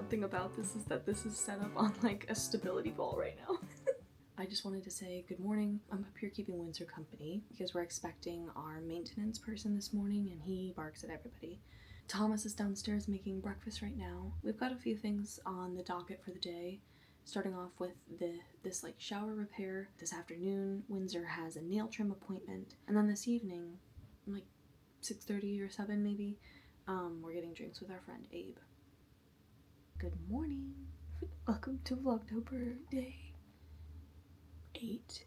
one thing about this is that this is set up on like a stability ball right now. I just wanted to say good morning. I'm up here keeping Windsor company because we're expecting our maintenance person this morning and he barks at everybody. Thomas is downstairs making breakfast right now. We've got a few things on the docket for the day. Starting off with this like shower repair. This afternoon, Windsor has a nail trim appointment. And then this evening, like 6:30 or 7 maybe, we're getting drinks with our friend Abe. Good morning. Welcome to Vlogtober day 8.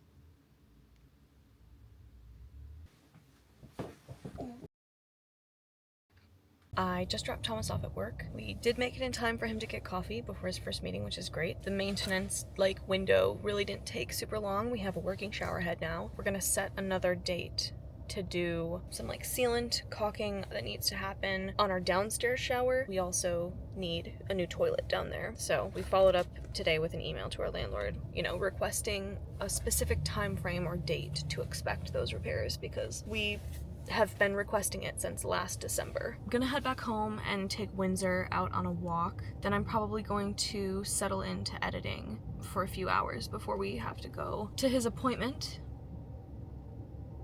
I just dropped Thomas off at work. We did make it in time for him to get coffee before his first meeting, which is great. The maintenance window really didn't take super long. We have a working shower head now. We're gonna set another date to do some sealant caulking that needs to happen on our downstairs shower. We also need a new toilet down there. So we followed up today with an email to our landlord, requesting a specific time frame or date to expect those repairs because we have been requesting it since last December. I'm gonna head back home and take Windsor out on a walk. Then I'm probably going to settle into editing for a few hours before we have to go to his appointment.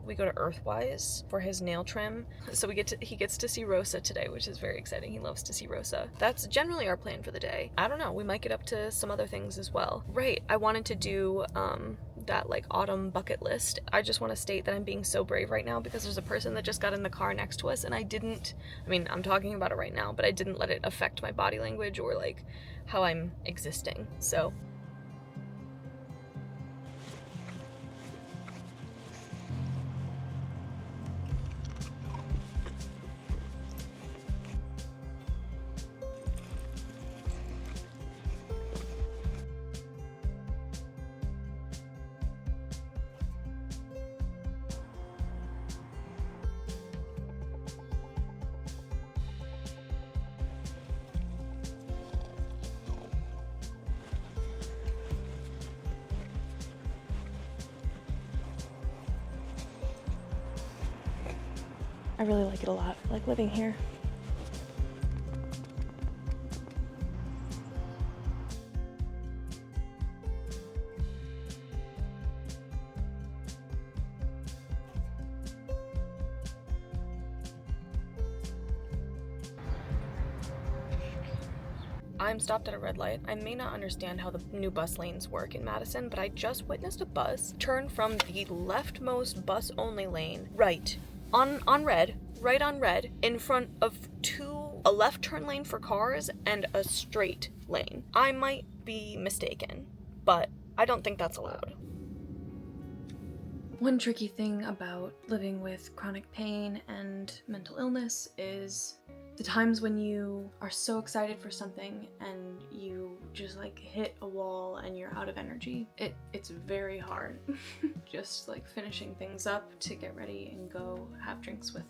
We go to Earthwise for his nail trim. So he gets to see Rosa today, which is very exciting. He loves to see Rosa. That's generally our plan for the day. I don't know, we might get up to some other things as well. Right, I wanted to do that autumn bucket list. I just want to state that I'm being so brave right now because there's a person that just got in the car next to us and I'm talking about it right now, but I didn't let it affect my body language or how I'm existing. So I really like it a lot. I like living here. I'm stopped at a red light. I may not understand how the new bus lanes work in Madison, but I just witnessed a bus turn from the leftmost bus-only lane right on red in front of a left turn lane for cars and a straight lane. I might be mistaken, but I don't think that's allowed. One tricky thing about living with chronic pain and mental illness is the times when you are so excited for something and you just hit a wall and you're out of energy. It's very hard. Just finishing things up to get ready and go have drinks with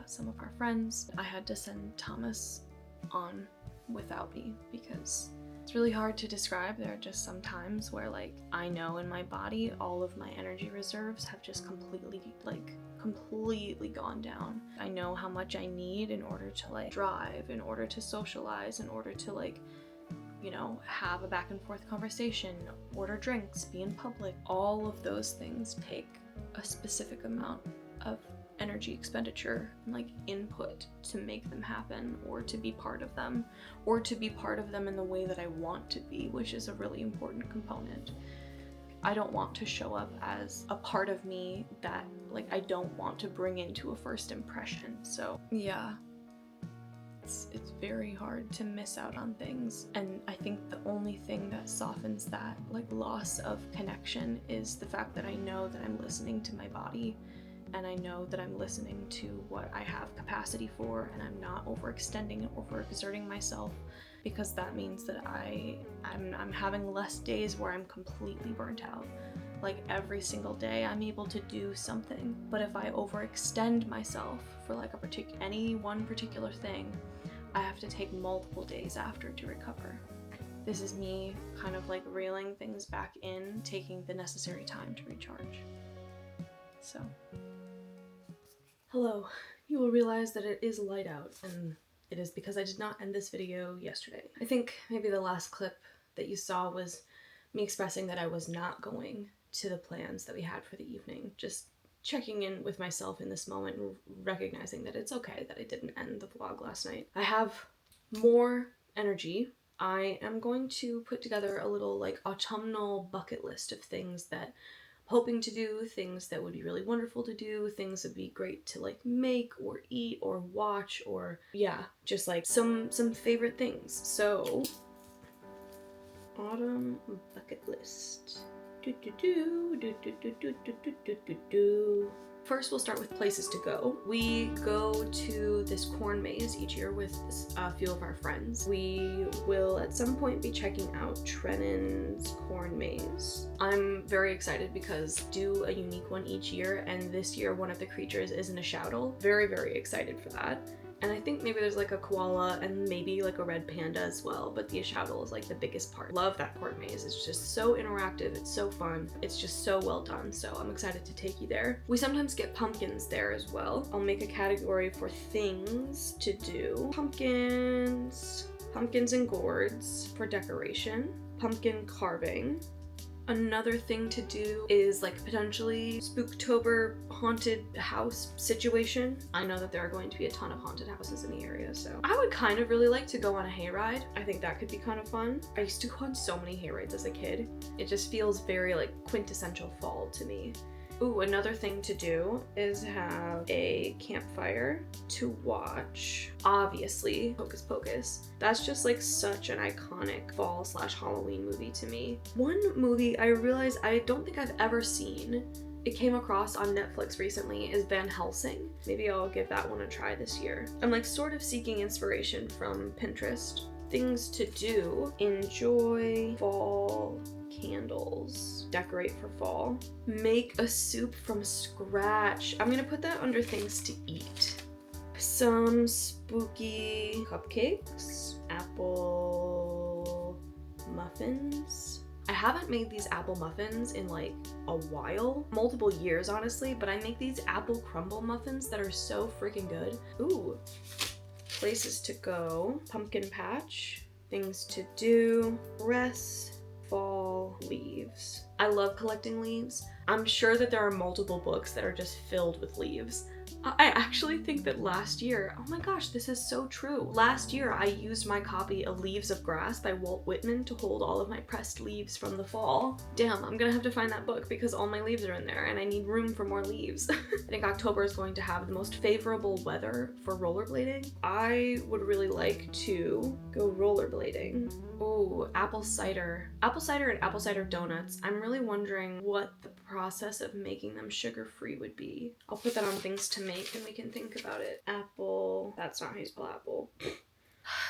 some of our friends. I had to send Thomas on without me because it's really hard to describe. There are just some times where I know in my body all of my energy reserves have just completely gone down. I know how much I need in order to drive, in order to socialize, in order to have a back and forth conversation, order drinks, be in public. All of those things take a specific amount of energy expenditure and input to make them happen, or to be part of them, or to be part of them in the way that I want to be, which is a really important component. I don't want to show up as a part of me that I don't want to bring into a first impression. So yeah, it's very hard to miss out on things, and I think the only thing that softens that loss of connection is the fact that I know that I'm listening to my body, and I know that I'm listening to what I have capacity for, and I'm not overextending and overexerting myself, because that means that I'm having less days where I'm completely burnt out. Every single day I'm able to do something, but if I overextend myself for any one particular thing, I have to take multiple days after to recover. This is me kind of reeling things back in, taking the necessary time to recharge. So, hello. You will realize that it is light out and it is because I did not end this video yesterday. I think maybe the last clip that you saw was me expressing that I was not going to the plans that we had for the evening. Just checking in with myself in this moment and recognizing that it's okay that I didn't end the vlog last night. I have more energy. I am going to put together a little like autumnal bucket list of things that I'm hoping to do, things that would be really wonderful to do, things that would be great to like make or eat or watch, or yeah, just like some favorite things. So autumn bucket list. First, we'll start with places to go. We go to this corn maze each year with a few of our friends. We will at some point be checking out Trennan's corn maze. I'm very excited because do a unique one each year, and this year one of the creatures is an Ashaudal. Very, very excited for that. And I think maybe there's like a koala and maybe like a red panda as well, but the Ashaudal is like the biggest part. Love that corn maze. It's just so interactive. It's so fun. It's just so well done. So I'm excited to take you there. We sometimes get pumpkins there as well. I'll make a category for things to do. Pumpkins and gourds for decoration, pumpkin carving. Another thing to do is like potentially Spooktober haunted house situation. I know that there are going to be a ton of haunted houses in the area, so I would kind of really like to go on a hayride. I think that could be kind of fun. I used to go on so many hayrides as a kid. It just feels very like quintessential fall to me. Ooh, another thing to do is have a campfire to watch. Obviously, Hocus Pocus. That's just like such an iconic fall/Halloween movie to me. One movie I realized I don't think I've ever seen, it came across on Netflix recently, is Van Helsing. Maybe I'll give that one a try this year. I'm like sort of seeking inspiration from Pinterest. Things to do: enjoy fall candles, decorate for fall, make a soup from scratch. I'm gonna put that under things to eat. Some spooky cupcakes, apple muffins. I haven't made these apple muffins in like a while, multiple years honestly, but I make these apple crumble muffins that are so freaking good. Ooh, places to go: pumpkin patch, things to do, rest, fall leaves. I love collecting leaves. I'm sure that there are multiple books that are just filled with leaves. I actually think that last year, oh my gosh, this is so true. Last year I used my copy of Leaves of Grass by Walt Whitman to hold all of my pressed leaves from the fall. Damn, I'm gonna have to find that book because all my leaves are in there and I need room for more leaves. I think October is going to have the most favorable weather for rollerblading. I would really like to go rollerblading. Ooh, apple cider. Apple cider and apple cider donuts. I'm really wondering what the process of making them sugar-free would be. I'll put that on things to make and we can think about it. Apple, that's not how you spell apple.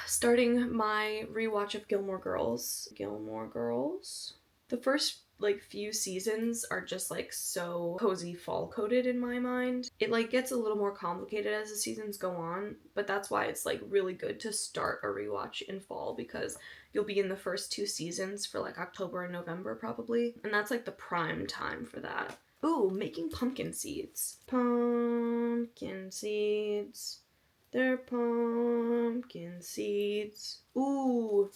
Starting my rewatch of Gilmore Girls. Gilmore Girls. The first like few seasons are just like so cozy fall coded in my mind. It like gets a little more complicated as the seasons go on, but that's why it's like really good to start a rewatch in fall because you'll be in the first two seasons for like October and November probably, and that's like the prime time for that. Ooh, making pumpkin seeds. Pumpkin seeds. They're pumpkin seeds. Ooh,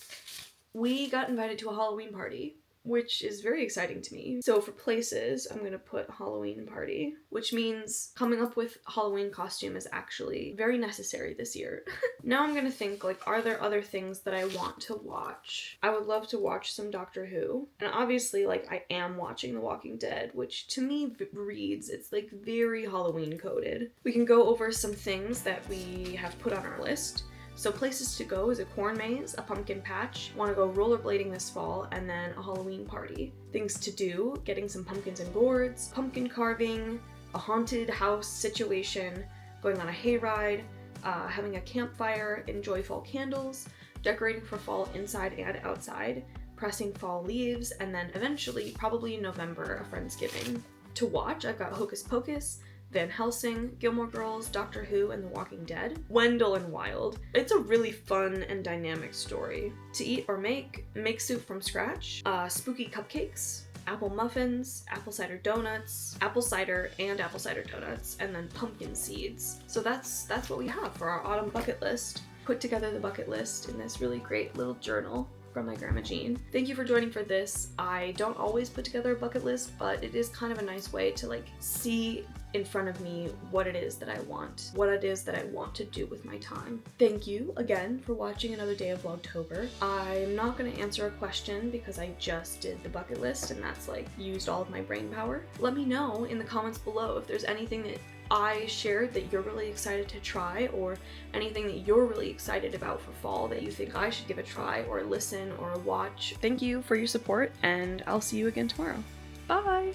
we got invited to a Halloween party, which is very exciting to me. So for places, I'm gonna put Halloween party, which means coming up with Halloween costume is actually very necessary this year. Now I'm gonna think like, are there other things that I want to watch? I would love to watch some Doctor Who. And obviously like I am watching The Walking Dead, which to me reads, it's like very Halloween coded. We can go over some things that we have put on our list. So places to go is a corn maze, a pumpkin patch, want to go rollerblading this fall, and then a Halloween party. Things to do: getting some pumpkins and gourds, pumpkin carving, a haunted house situation, going on a hayride, having a campfire, enjoy fall candles, decorating for fall inside and outside, pressing fall leaves, and then eventually, probably in November, a Friendsgiving. To watch, I've got Hocus Pocus, Van Helsing, Gilmore Girls, Doctor Who, and The Walking Dead. Wendell and Wild. It's a really fun and dynamic story. To eat or make soup from scratch, spooky cupcakes, apple muffins, apple cider donuts, apple cider and apple cider donuts, and then pumpkin seeds. So that's what we have for our autumn bucket list. put together the bucket list in this really great little journal from my Grandma Jean. Thank you for joining for this. I don't always put together a bucket list, but it is kind of a nice way to like see in front of me what it is that I want, what it is that I want to do with my time. Thank you again for watching another day of Vlogtober. I'm not going to answer a question because I just did the bucket list and that's like used all of my brain power. Let me know in the comments below if there's anything that I shared that you're really excited to try, or anything that you're really excited about for fall that you think I should give a try or listen or watch. Thank you for your support, and I'll see you again tomorrow. Bye!